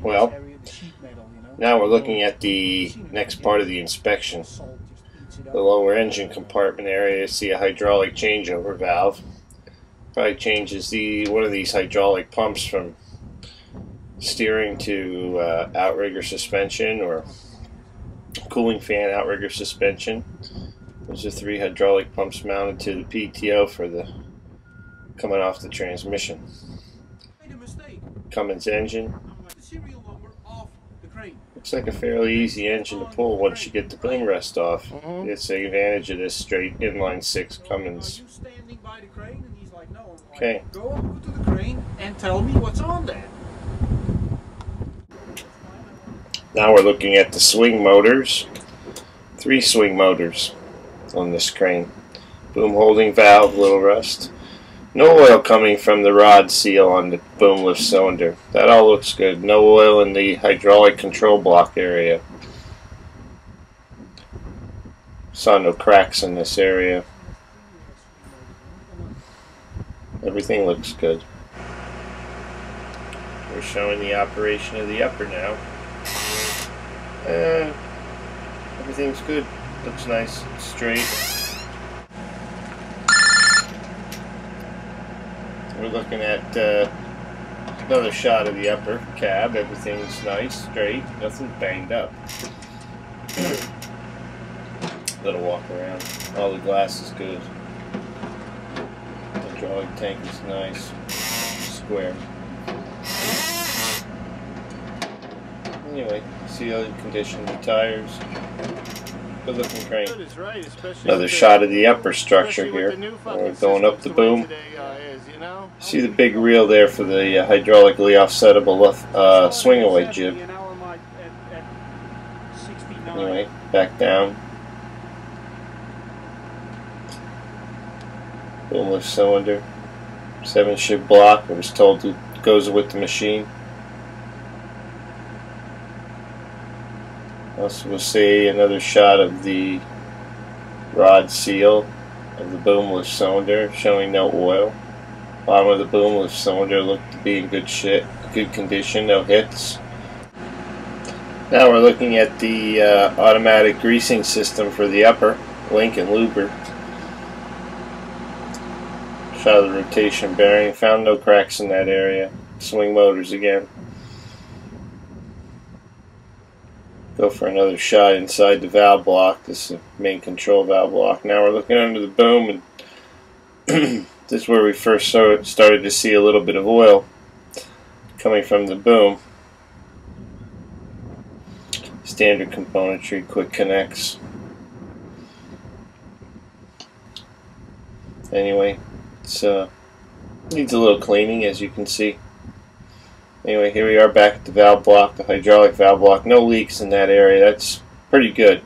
Well, now we're looking at the next part of the inspection. The lower engine compartment area, you see a hydraulic changeover valve. Probably changes one of these hydraulic pumps from steering to outrigger suspension or cooling fan outrigger suspension. Those are 3 hydraulic pumps mounted to the PTO for the coming off the transmission. Cummins engine. Looks like a fairly easy engine to pull once you get the boom rest off. It's the advantage of this straight inline 6 Cummins. Okay. Go over to the crane and tell me what's on there. Now we're looking at the swing motors. 3 swing motors on this crane. Boom holding valve, little rust. No oil coming from the rod seal on the boom lift cylinder. That all looks good. No oil in the hydraulic control block area. Saw no cracks in this area. Everything looks good. We're showing the operation of the upper now. Everything's good. Looks nice, straight. We're looking at another shot of the upper cab. Everything's nice, straight, nothing banged up. Little walk around. All the glass is good. Hydraulic tank is nice, square. Anyway, see how the condition of the tires. Good looking crane. Another shot of the upper structure here. We're going up the boom. See the big reel there for the hydraulically offsettable swing away jib. Anyway, back down. Boom lift cylinder. 7-ship block. I was told it goes with the machine. Also, we'll see another shot of the rod seal of the boom lift cylinder, showing no oil. Bottom of the boom lift cylinder looked to be in good condition, no hits. Now we're looking at the automatic greasing system for the upper, link and luber. Shot of the rotation bearing, found no cracks in that area. Swing motors again. Go for another shot inside the valve block. This is the main control valve block. Now we're looking under the boom, and this is where we first started to see a little bit of oil coming from the boom. Standard componentry, quick connects. Anyway, it's needs a little cleaning, as you can see. Anyway, here we are back at the valve block, the hydraulic valve block. No leaks in that area. That's pretty good.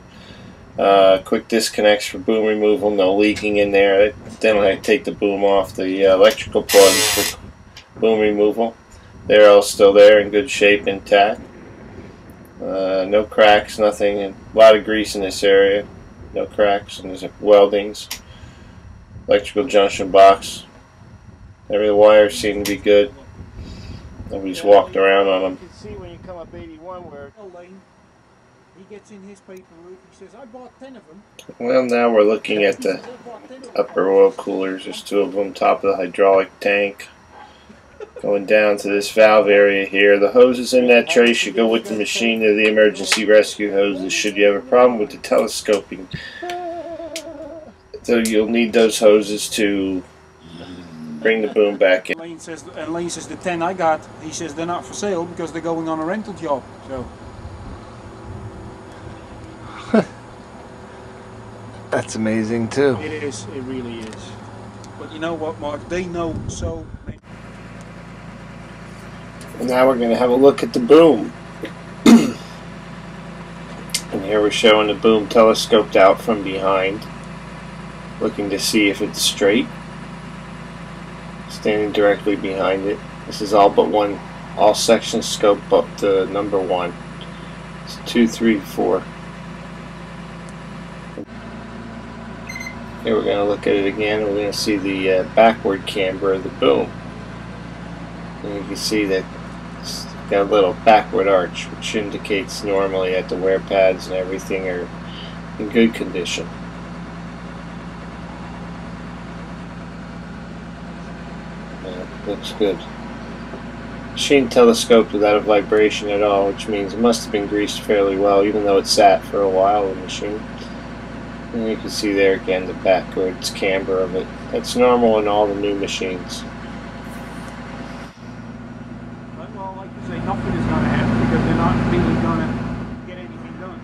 Quick disconnects for boom removal. No leaking in there. Then I take the boom off. The electrical plugs for boom removal. They're all still there in good shape, intact. No cracks, nothing. A lot of grease in this area. No cracks, and there's weldings. Electrical junction box. Every wire seemed to be good. Nobody's walked around on them. You can see when you come up 81 where he gets in his paperwork, he says, I bought 10 of them. Well, now we're looking at the upper oil coolers. There's 2 of them, top of the hydraulic tank. Going down to this valve area here. The hoses in that tray should go with the machine. They're the emergency rescue hoses. Should you have a problem with the telescoping, so you'll need those hoses to bring the boom back in. Lane says the 10 I got, he says they're not for sale because they're going on a rental job. So that's amazing too. it is, it really is. But you know what, Mark? They know so many. And now we're going to have a look at the boom. And here we're showing the boom telescoped out from behind, looking to see if it's straight. Standing directly behind it. This is all but one, all sections scope up to number 1. It's 2, 3, 4. Here we're going to look at it again. We're going to see the backward camber of the boom. And you can see that got a little backward arch, which indicates normally that the wear pads and everything are in good condition. Yeah, looks good. Machine telescoped without a vibration at all, which means it must have been greased fairly well, even though it sat for a while in the machine. And you can see there again the backwards camber of it. That's normal in all the new machines. Well, like you say, nothing is going to happen because they're not really going to get anything done.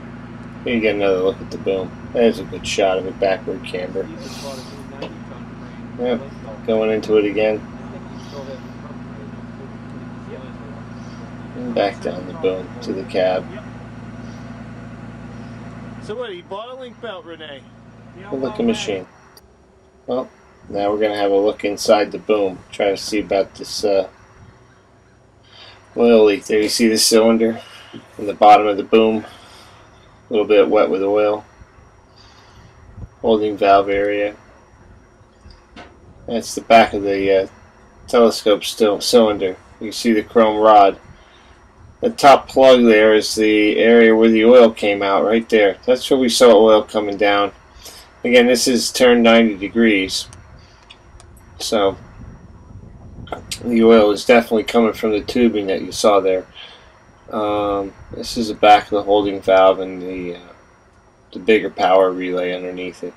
Here you get another look at the boom. There's a good shot of it, backward camber. Yep, going into it again. And back down the boom to the cab. So what, he bought a link belt, Renee? Good looking machine. Well, now we're going to have a look inside the boom. Try to see about this oil leak. There you see the cylinder in the bottom of the boom. A little bit wet with oil. Holding valve area. That's the back of the telescope cylinder. You see the chrome rod. The top plug there is the area where the oil came out, right there. That's where we saw oil coming down. Again, this is turned 90 degrees. So, the oil is definitely coming from the tubing that you saw there. This is the back of the holding valve and the bigger power relay underneath it.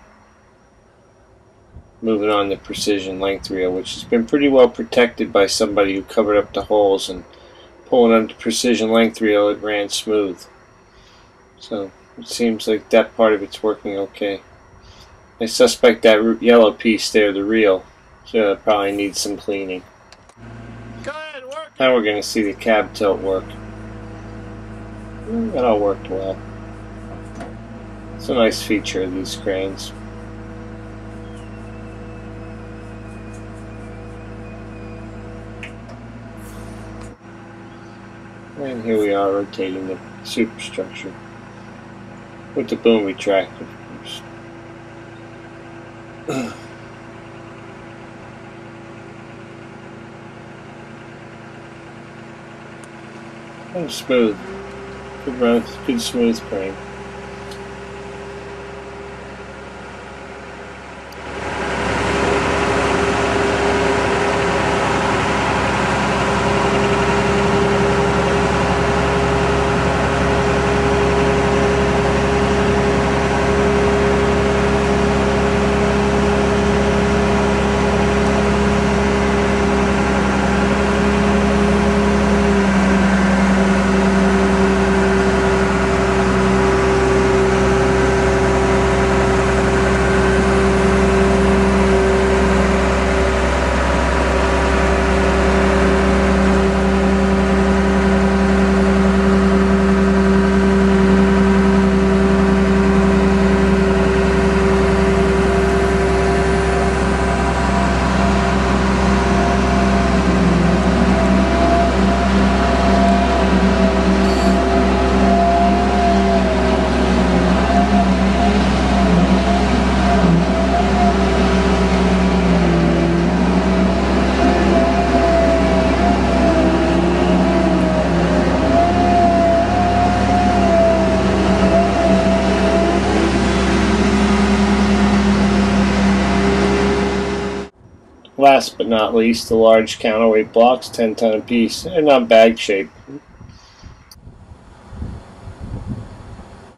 Moving on to precision length reel, which has been pretty well protected by somebody who covered up the holes, and pulling on the precision length reel, it ran smooth. So it seems like that part of it's working okay. I suspect that yellow piece there, the reel, so it probably needs some cleaning. Go ahead, work. Now we're going to see the cab tilt work. That all worked well. It's a nice feature of these cranes. And here we are rotating the superstructure with the boom retractor, of course. Oh, smooth. Good run, good smooth crane. Last but not least, the large counterweight blocks, 10 ton apiece. They're not bag shaped.